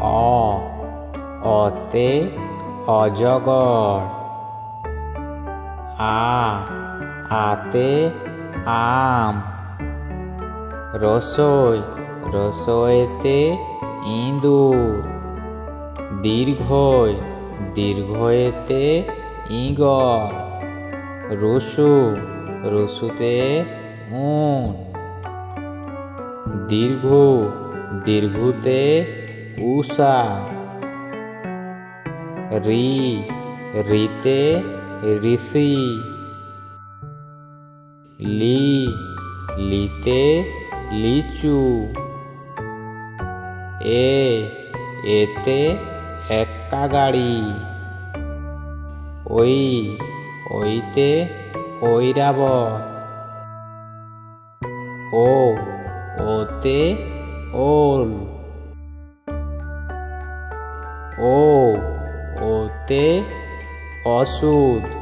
অ অতে অজগর। আতে আম। রসই রসয়েতে ইঁদুর। দীর্ঘই দীর্ঘয়েতে ইগল। রসু রসুতে উট। দীর্ঘু দীর্ঘুতে উষা। রিতে ঋষি। লিতে লিচু। এতে এক্কা গাড়ি। ওইতে ঐরাবত। ওতে ওল। ওতে অসুদ।